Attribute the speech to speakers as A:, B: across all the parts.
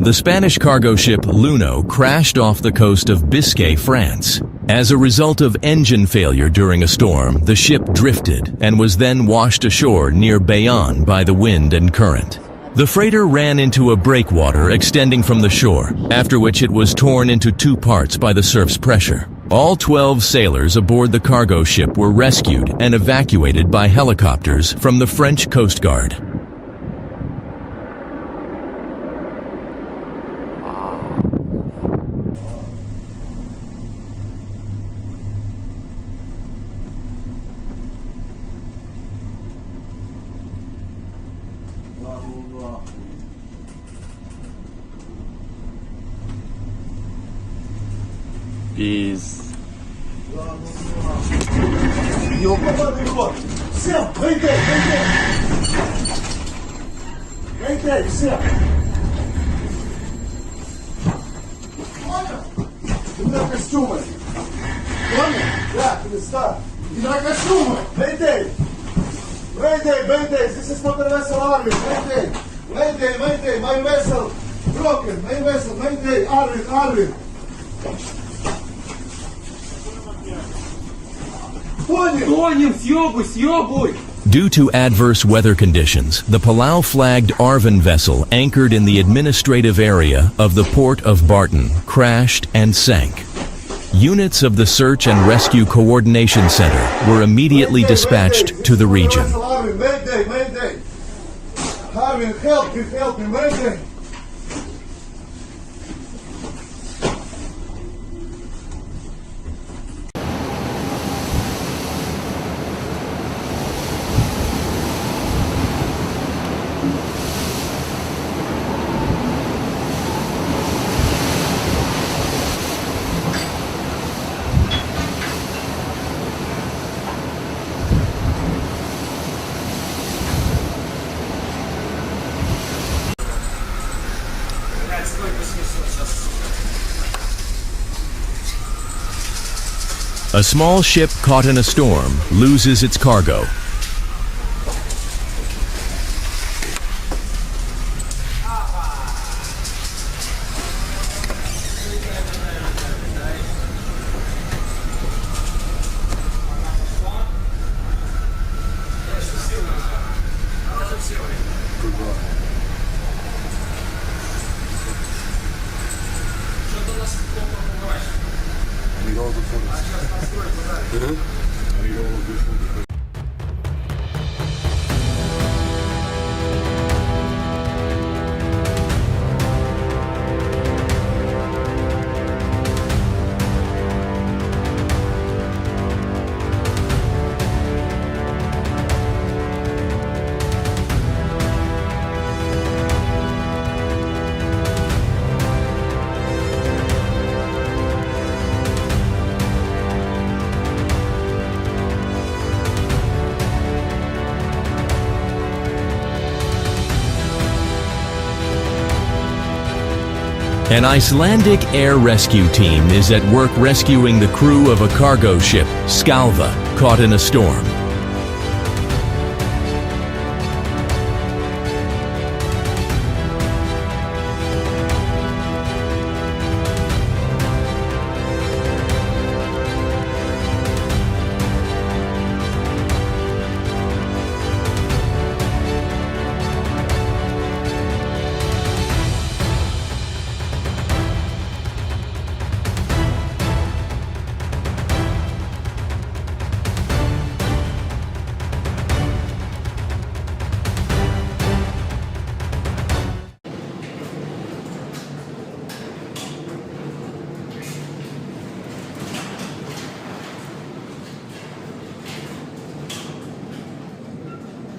A: The Spanish cargo ship Luno crashed off the coast of Biscay, France. As a result of engine failure during a storm, the ship drifted and was then washed ashore near Bayonne by the wind and current. The freighter ran into a breakwater extending from the shore, after which it was torn into two parts by the surf's pressure. All 12 sailors aboard the cargo ship were rescued and evacuated by helicopters from the French Coast Guard.
B: Peace.
C: Всем, выйди, всем. Ты на костюмы. Понял? Да, перестань. Ты на костюмы. Mayday, this is not the vessel Arvin. Mayday, my vessel broken. My vessel, Mayday, Arvin.
A: Due to adverse weather conditions, the Palau-flagged Arvin vessel anchored in the administrative area of the port of Barton crashed and sank. Units of the Search and Rescue Coordination Center were immediately dispatched to the region.
C: Mayday. Arvin, help me, Mayday.
A: A small ship caught in a storm loses its cargo. An Icelandic air rescue team is at work rescuing the crew of a cargo ship, Skalva, caught in a storm.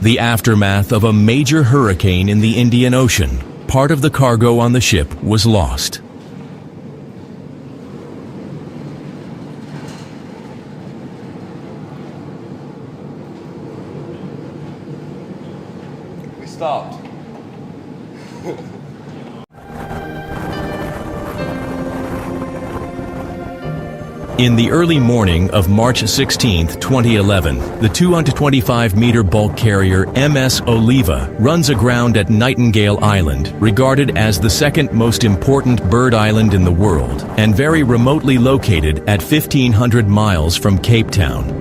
A: The aftermath of a major hurricane in the Indian Ocean. Part of the cargo on the ship was lost.
B: We stopped.
A: In the early morning of March 16, 2011, the 225-meter bulk carrier MS Oliva runs aground at Nightingale Island, regarded as the second most important bird island in the world, and very remotely located at 1,500 miles from Cape Town.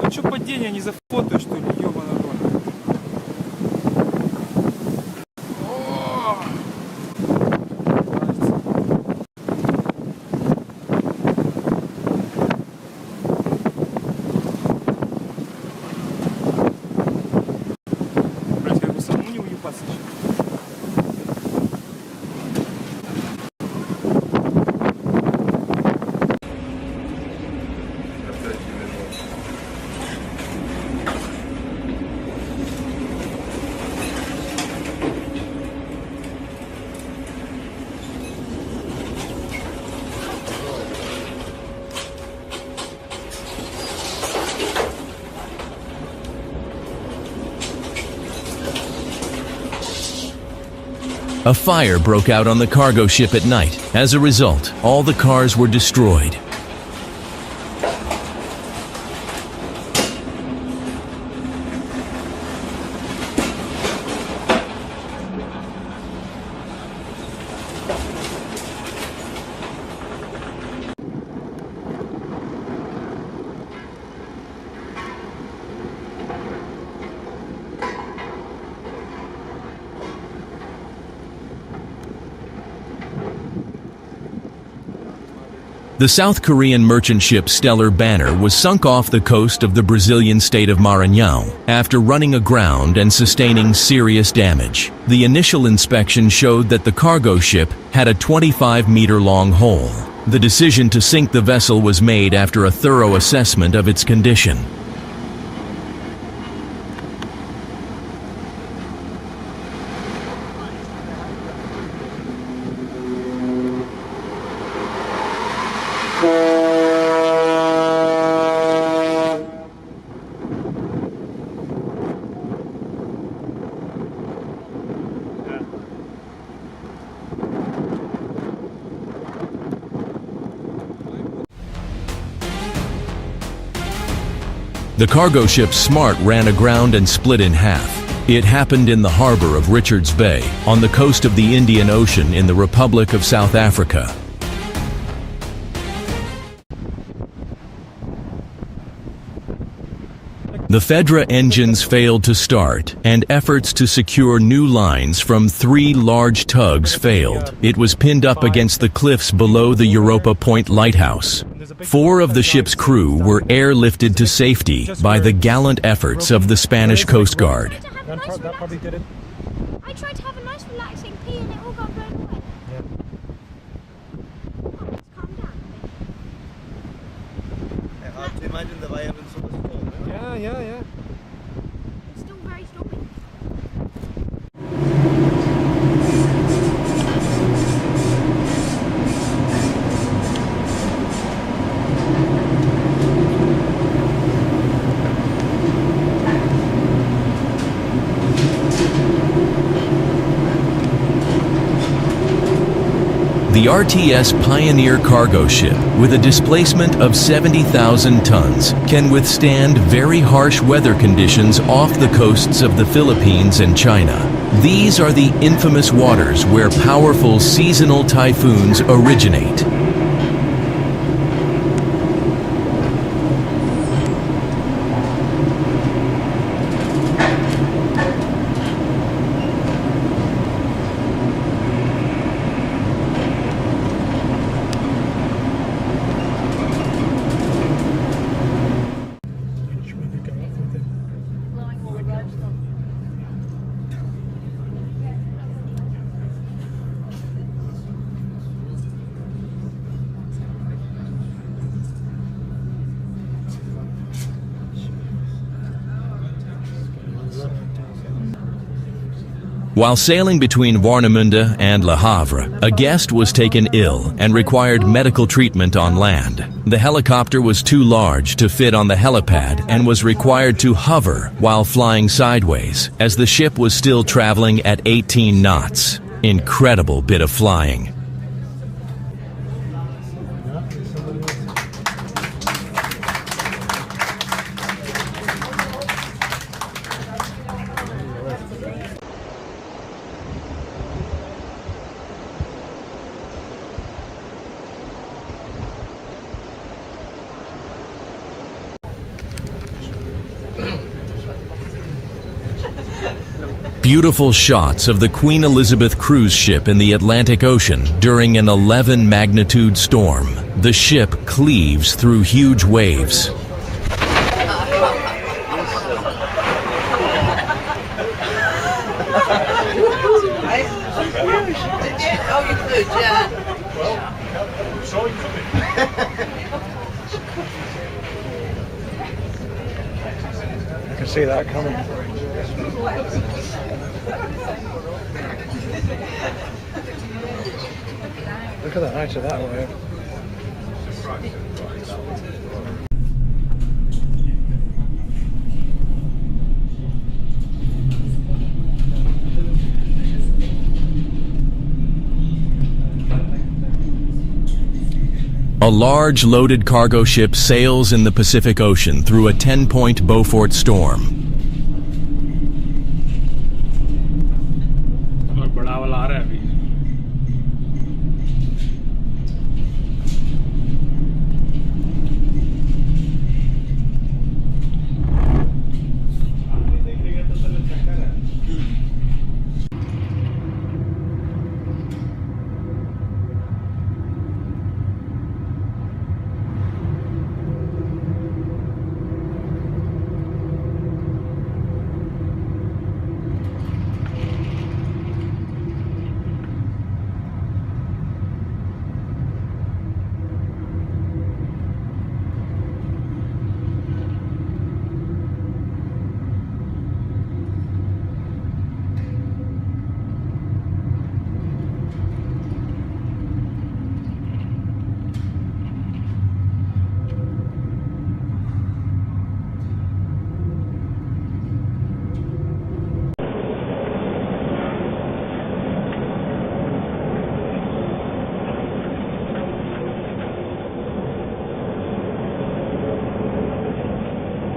D: Что падение не зафотаешь, что ли, ёбаный рот? Блять, как бы самому не уебаться еще.
A: A fire broke out on the cargo ship at night. As a result, all the cars were destroyed. The South Korean merchant ship Stellar Banner was sunk off the coast of the Brazilian state of Maranhão after running aground and sustaining serious damage. The initial inspection showed that the cargo ship had a 25-meter-long hole. The decision to sink the vessel was made after a thorough assessment of its condition. The cargo ship Smart ran aground and split in half. It happened in the harbor of Richards Bay, on the coast of the Indian Ocean in the Republic of South Africa. The Fedra engines failed to start, and efforts to secure new lines from 3 large tugs failed. It was pinned up against the cliffs below the Europa Point lighthouse. 4 of the ship's crew were airlifted to safety by the gallant efforts of the Spanish Coast Guard.
E: That probably did it. I tried to have a nice relaxing pee and it all got blown away.
D: Yeah.
E: Oh, let's calm down.
F: Hard to imagine the violence of the storm.
D: Yeah.
E: It's still very stormy.
A: The RTS Pioneer cargo ship, with a displacement of 70,000 tons, can withstand very harsh weather conditions off the coasts of the Philippines and China. These are the infamous waters where powerful seasonal typhoons originate. While sailing between Warnemünde and Le Havre, a guest was taken ill and required medical treatment on land. The helicopter was too large to fit on the helipad and was required to hover while flying sideways, as the ship was still traveling at 18 knots. Incredible bit of flying. Beautiful shots of the Queen Elizabeth cruise ship in the Atlantic Ocean during an 11 magnitude storm. The ship cleaves through huge waves.
G: I can see that coming. Look at the height of that wave.
A: A large loaded cargo ship sails in the Pacific Ocean through a 10-point Beaufort storm.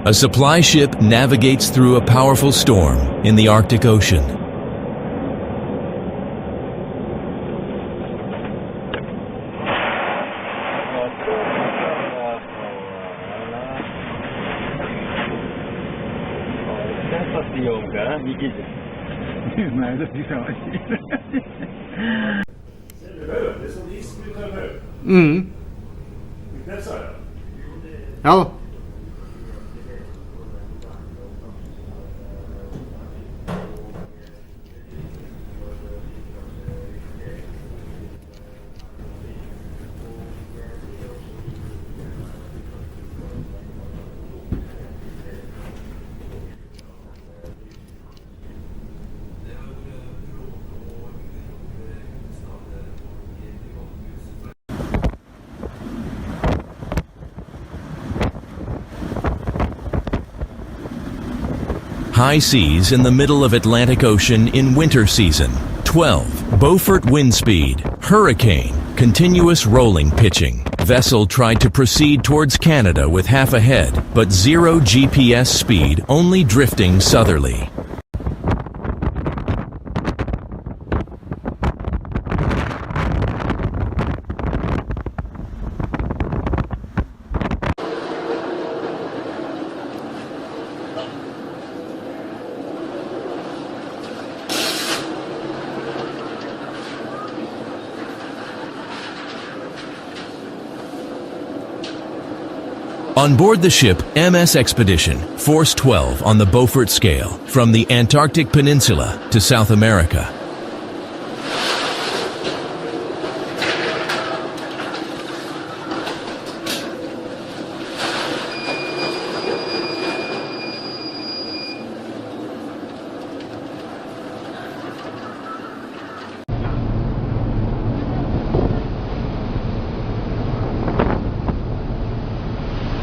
A: A supply ship navigates through a powerful storm in the Arctic Ocean.
G: Ja.
A: High seas in the middle of Atlantic Ocean in winter season. 12. Beaufort wind speed. Hurricane. Continuous rolling pitching. Vessel tried to proceed towards Canada with half a head, but 0 GPS speed, only drifting southerly. On board the ship MS Expedition, Force 12 on the Beaufort scale, from the Antarctic Peninsula to South America.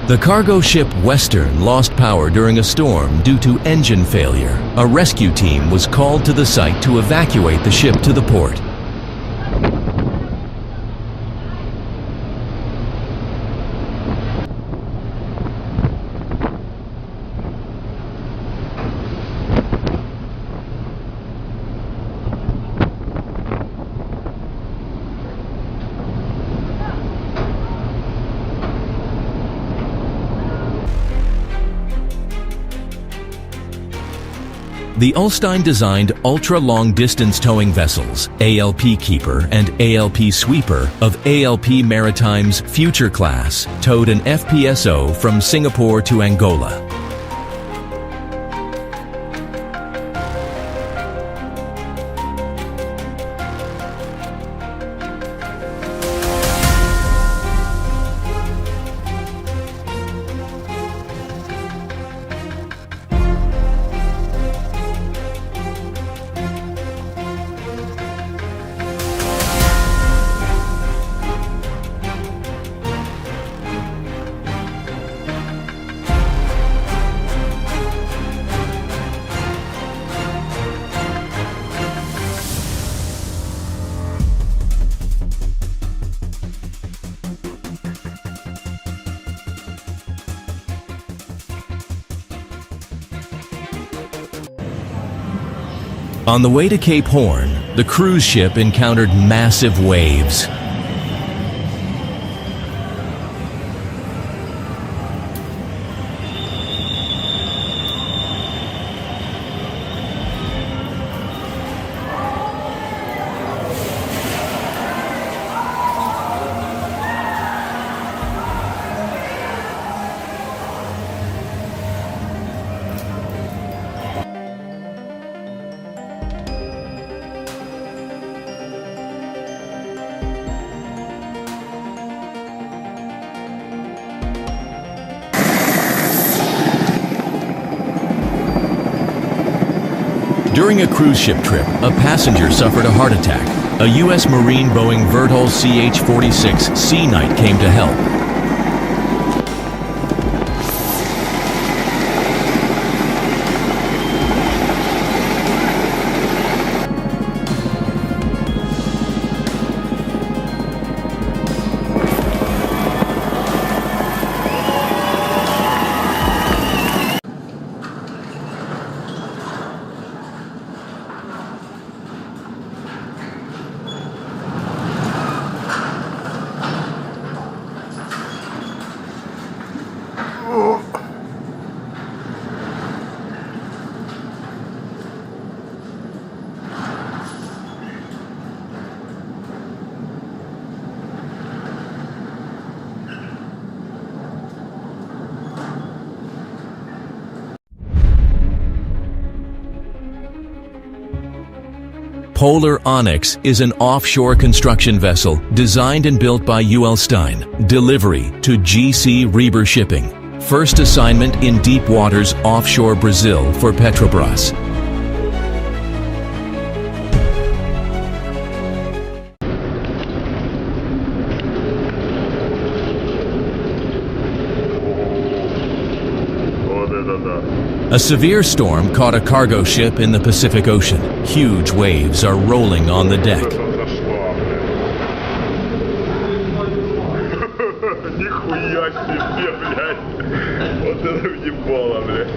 A: The cargo ship Western lost power during a storm due to engine failure. A rescue team was called to the site to evacuate the ship to the port. The Ulstein-designed ultra-long-distance towing vessels, ALP Keeper and ALP Sweeper of ALP Maritime's Future Class, towed an FPSO from Singapore to Angola. On the way to Cape Horn, the cruise ship encountered massive waves. During a cruise ship trip, a passenger suffered a heart attack. A U.S. Marine Boeing Vertol CH-46 Sea Knight came to help. Polar Onyx is an offshore construction vessel designed and built by Ulstein. Delivery to GC Reber Shipping. First assignment in deep waters offshore Brazil for Petrobras. A severe storm caught a cargo ship in the Pacific Ocean. Huge waves are rolling on the deck.
H: Нихуя себе, блядь. Вот это въебало, блядь.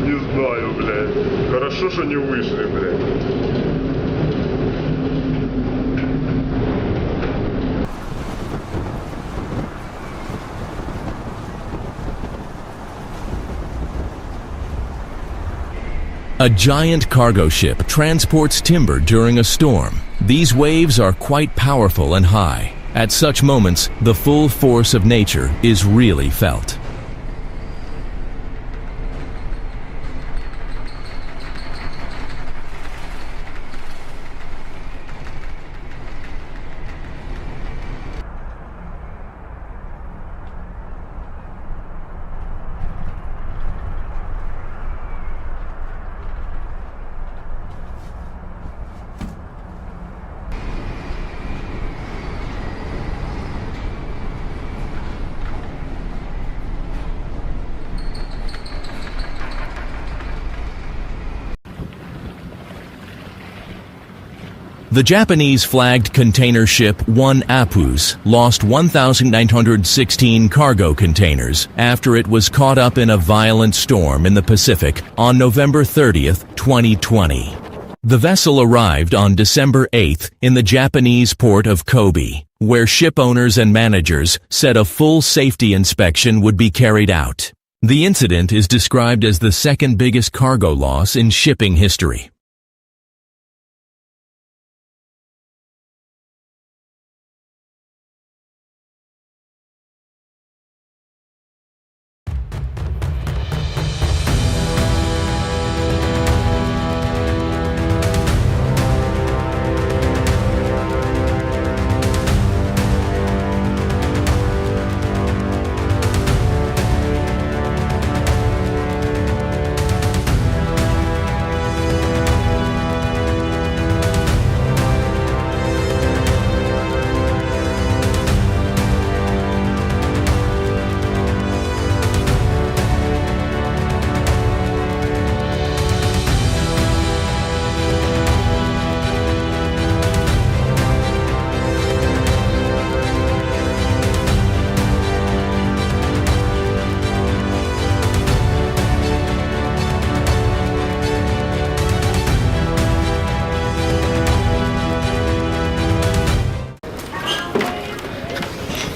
H: Не знаю, блядь. Хорошо, что не вышли, блядь.
A: A giant cargo ship transports timber during a storm. These waves are quite powerful and high. At such moments, the full force of nature is really felt. The Japanese-flagged container ship 1 Apus lost 1,916 cargo containers after it was caught up in a violent storm in the Pacific on November 30th, 2020. The vessel arrived on December 8th in the Japanese port of Kobe, where ship owners and managers said a full safety inspection would be carried out. The incident is described as the second biggest cargo loss in shipping history.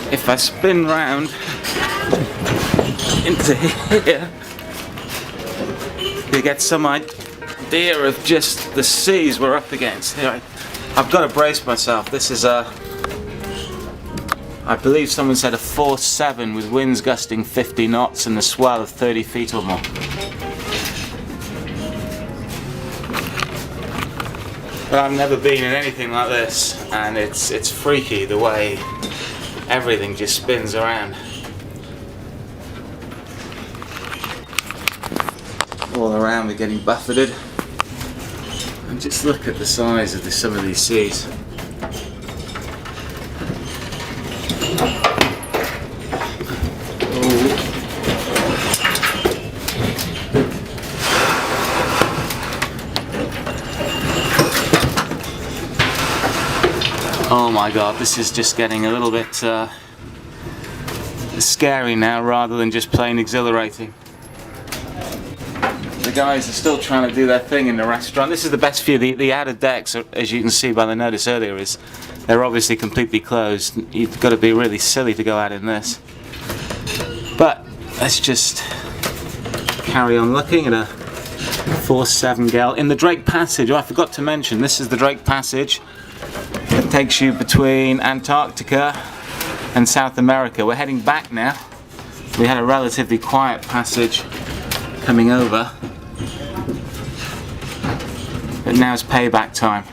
I: If I spin round into here, you get some idea of just the seas we're up against. Here, I've got to brace myself. This is I believe someone said a force 7 with winds gusting 50 knots and the swell of 30 feet or more. But I've never been in anything like this, and it's freaky the way everything just spins around. All around we're getting buffeted. And just look at the size of some of these seas. Oh my god, this is just getting a little bit scary now rather than just plain exhilarating. The guys are still trying to do their thing in the restaurant. This is the best view. The outer decks, as you can see by the notice earlier, they're obviously completely closed. You've got to be really silly to go out in this. But let's just carry on looking at a Force 7 gale in the Drake Passage. Oh, I forgot to mention, this is the Drake Passage. It takes you between Antarctica and South America. We're heading back now. We had a relatively quiet passage coming over, but now it's payback time.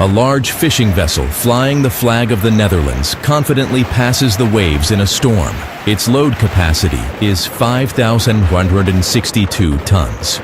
A: A large fishing vessel flying the flag of the Netherlands confidently passes the waves in a storm. Its load capacity is 5,162 tons.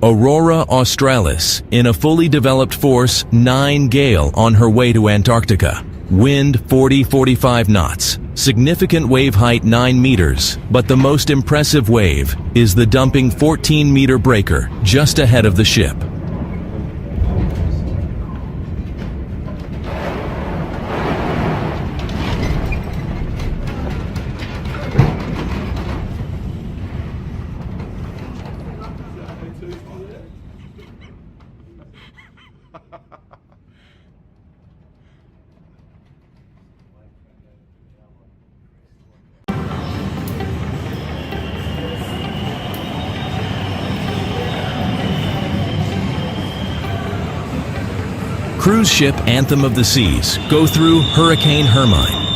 A: Aurora Australis in a fully developed Force 9 gale on her way to Antarctica. Wind 40-45 knots. Significant wave height 9 meters, but the most impressive wave is the dumping 14-meter breaker just ahead of the ship. cruise ship Anthem of the Seas go through Hurricane Hermine.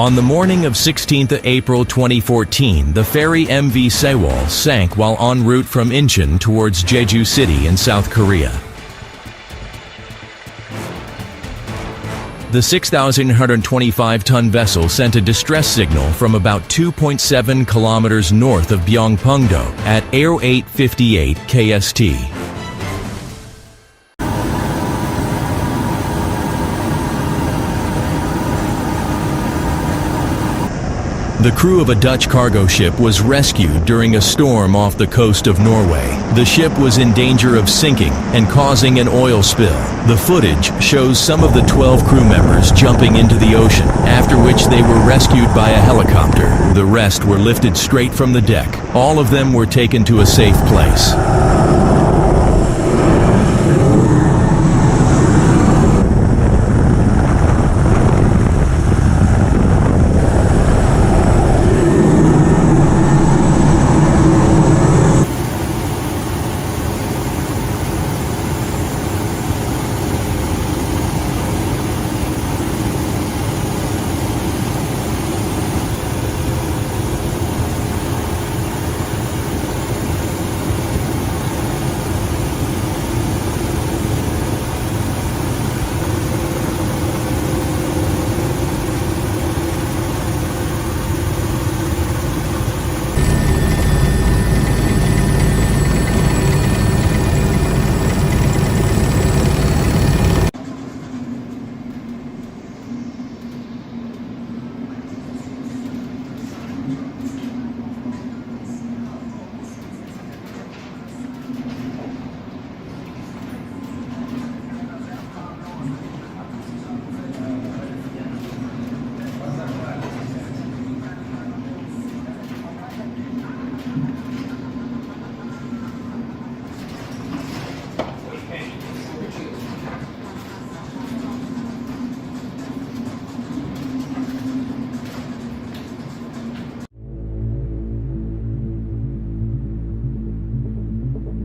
A: On the morning of 16th April 2014, the ferry MV Sewol sank while en route from Incheon towards Jeju City in South Korea. The 6,125-ton vessel sent a distress signal from about 2.7 kilometers north of Byongpungdo at 0858 KST. The crew of a Dutch cargo ship was rescued during a storm off the coast of Norway. The ship was in danger of sinking and causing an oil spill. The footage shows some of the 12 crew members jumping into the ocean, after which they were rescued by a helicopter. The rest were lifted straight from the deck. All of them were taken to a safe place.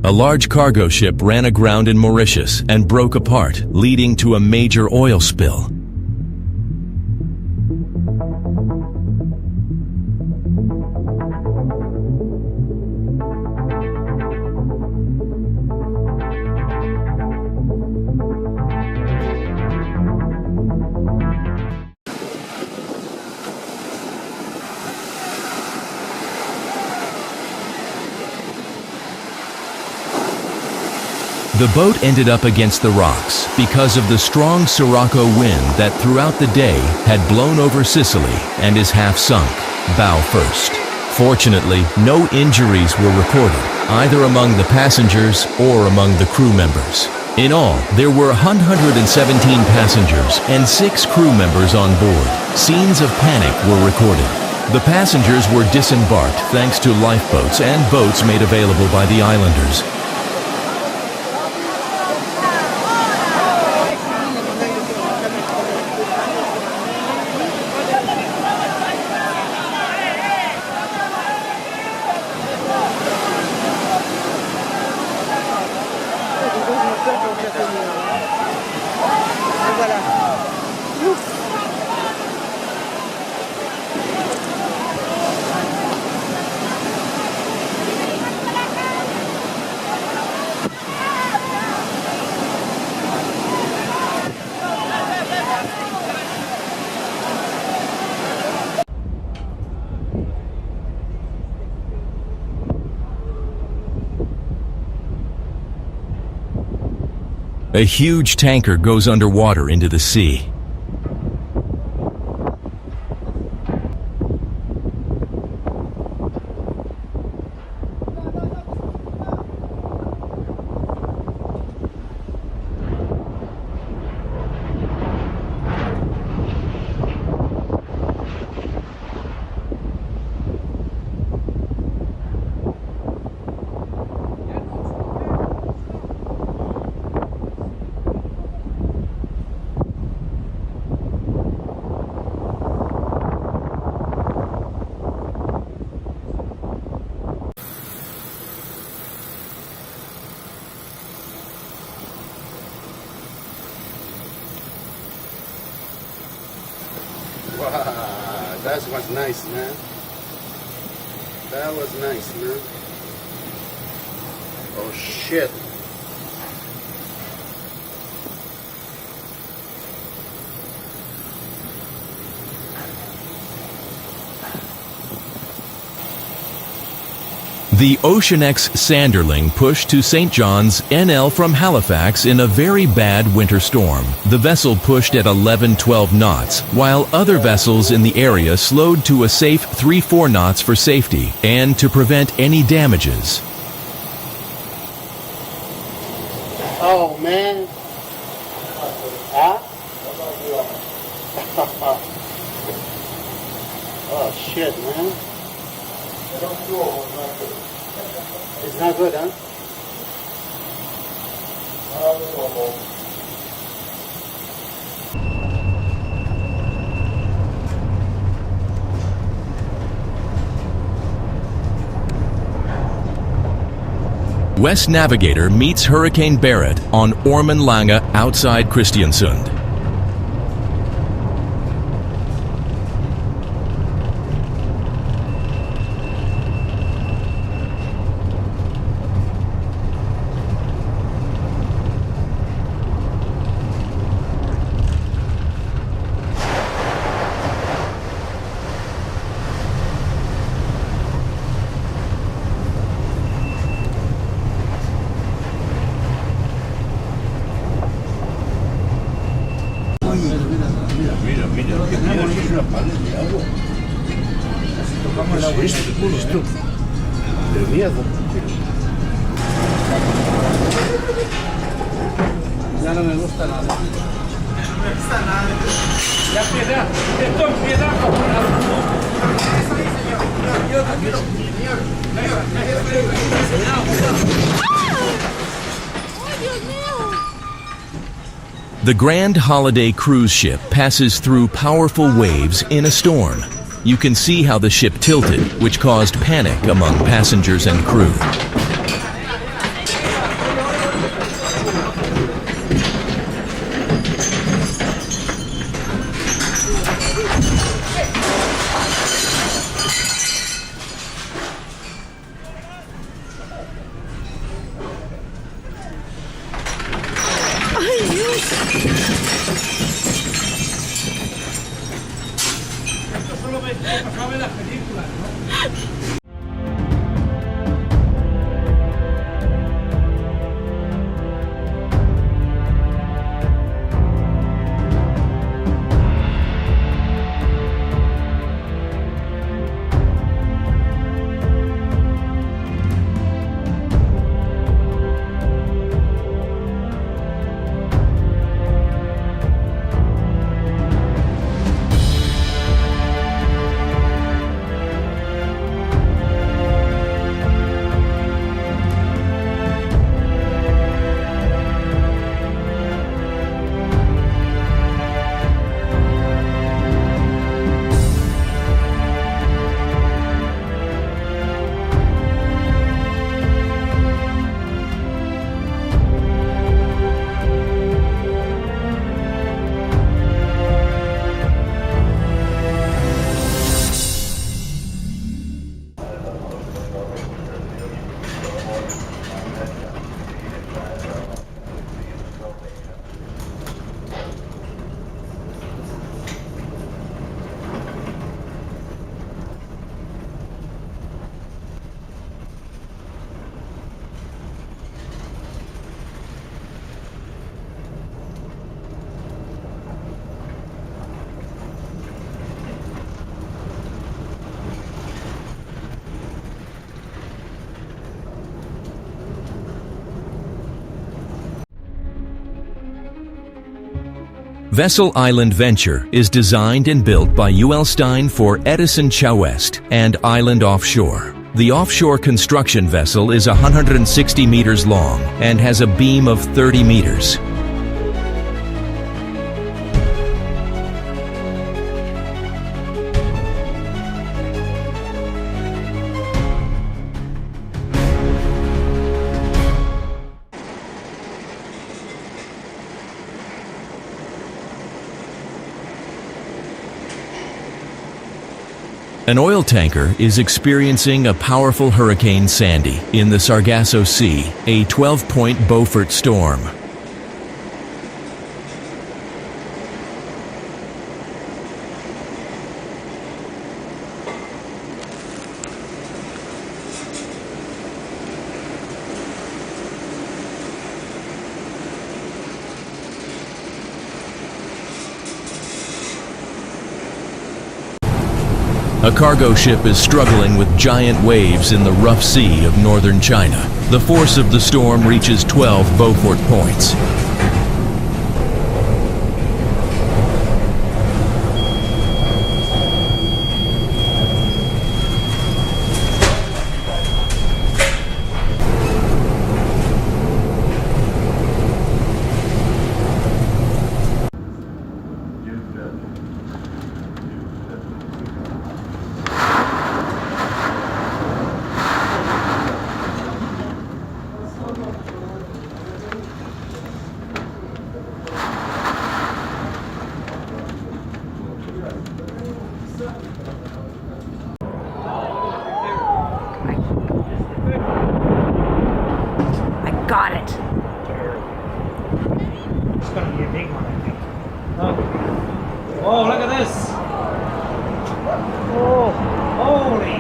A: A large cargo ship ran aground in Mauritius and broke apart, leading to a major oil spill. The boat ended up against the rocks because of the strong Sirocco wind that throughout the day had blown over Sicily and is half sunk, bow first. Fortunately, no injuries were reported, either among the passengers or among the crew members. In all, there were 117 passengers and 6 crew members on board. Scenes of panic were recorded. The passengers were disembarked thanks to lifeboats and boats made available by the islanders.
F: Voilà.
A: A huge tanker goes underwater into the sea.
J: Wow, that was nice, man. That was nice, man. Oh shit.
A: The Ocean X Sanderling pushed to St. John's, NL from Halifax in a very bad winter storm. The vessel pushed at 11-12 knots, while other vessels in the area slowed to a safe 3-4 knots for safety and to prevent any damages.
J: Oh man. Huh? Oh shit, man. It's not good, huh?
A: West Navigator meets Hurricane Barrett on Ormenlange outside Kristiansund.
J: Ya no me gusta nada. No me gusta nada. Ya piedad, esto es piedad.
A: The Grand Holiday cruise ship passes through powerful waves in a storm. You can see how the ship tilted, which caused panic among passengers and crew. Vessel Island Venture is designed and built by UL Stein for Edison Chowest and Island Offshore. The offshore construction vessel is 160 meters long and has a beam of 30 meters. An oil tanker is experiencing a powerful Hurricane Sandy in the Sargasso Sea, a 12-point Beaufort storm. A cargo ship is struggling with giant waves in the rough sea of northern China. The force of the storm reaches 12 Beaufort points.
E: Got it.
J: It's gonna be a big one, I think. Oh, look at this. Oh, holy.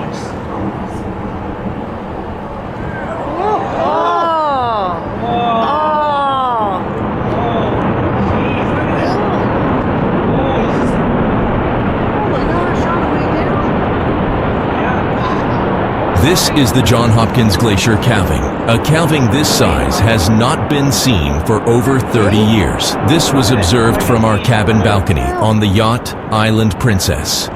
A: This is the Johns Hopkins Glacier calving. A calving this size has not been seen for over 30 years. This was observed from our cabin balcony on the yacht Island Princess.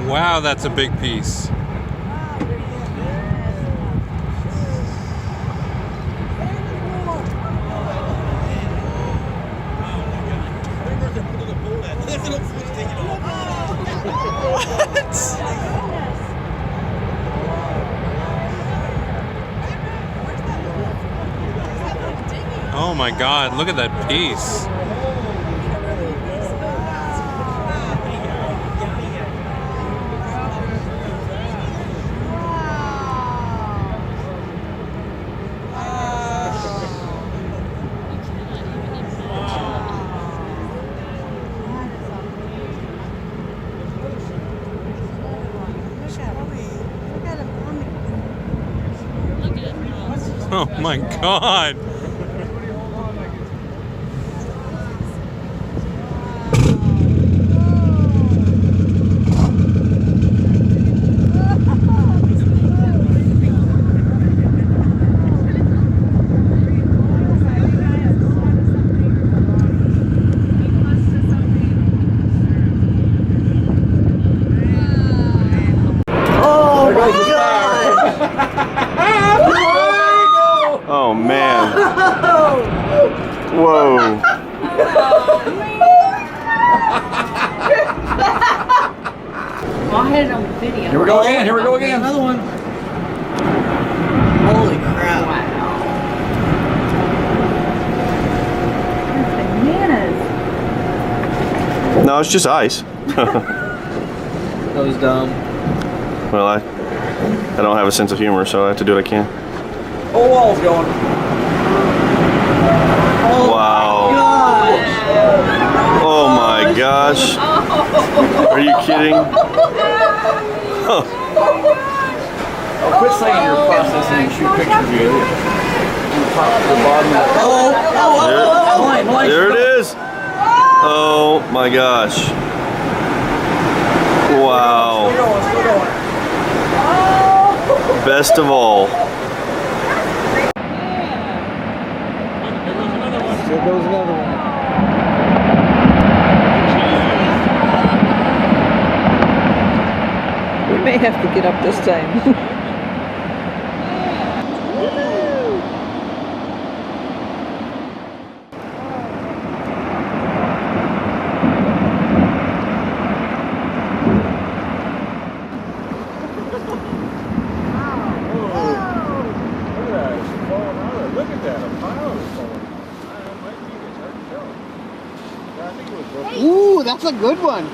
D: Wow, that's a big piece. Oh my God, look at that piece. Oh my God.
B: Oh man. Whoa.
E: I had it on video.
J: Here we go again, here we go again. Another one. Holy crap.
E: Wow. Bananas.
B: No, it's just ice.
J: That was dumb.
B: Well, I don't have a sense of humor, so I have to do what I can.
J: Oh, wall's going. Oh,
B: Wow.
J: gosh.
B: Oh my gosh. Are you kidding?
J: Oh, quit saying you're processing and shoot pictures of you. From the top to the bottom.
B: There it is. Oh my gosh. Wow.
J: Still going.
B: Best of all.
G: goes another one.
K: We may have to get up this time.
J: Ooh, that's a good one.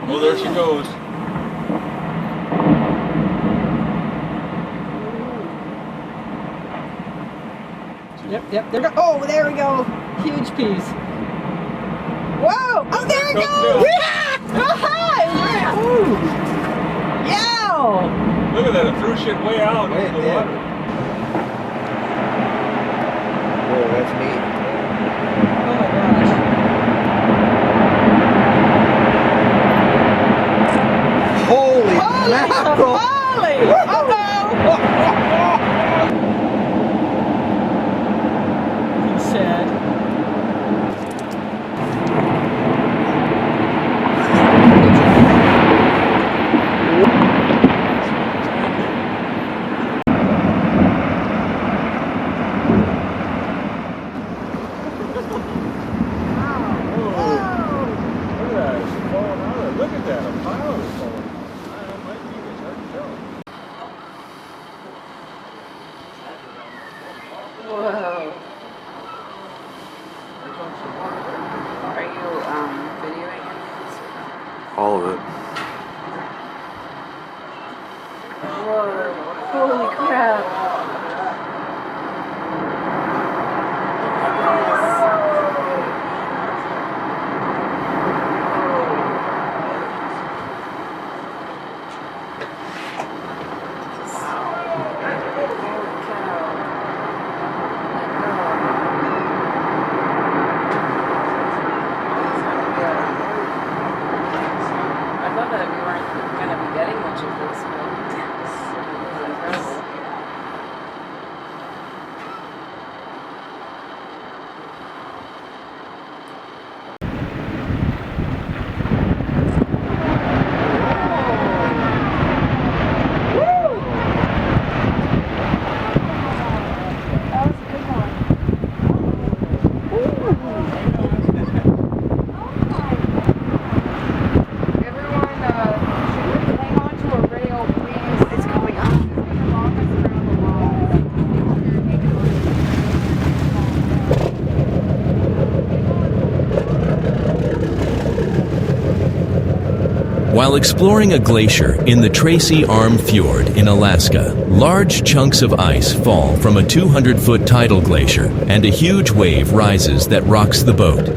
D: Oh, there she goes.
K: Yep, there we go. Oh, there we go. Huge piece. Whoa! Oh, there it goes! Yeah! Aha! Yeah! Yow!
D: Look at that, it threw shit way out into the water.
F: Whoa, that's neat.
K: Oh my gosh.
J: Holy
K: Holy
J: mackerel!
K: tamale! Uh-oh! He said.
D: Look at that, a pile is falling. I don't like you, it's hard to tell.
K: Whoa. Are you videoing it?
B: All of it.
K: Whoa. Holy crap.
A: While exploring a glacier in the Tracy Arm Fjord in Alaska, large chunks of ice fall from a 200-foot tidal glacier and a huge wave rises that rocks the boat.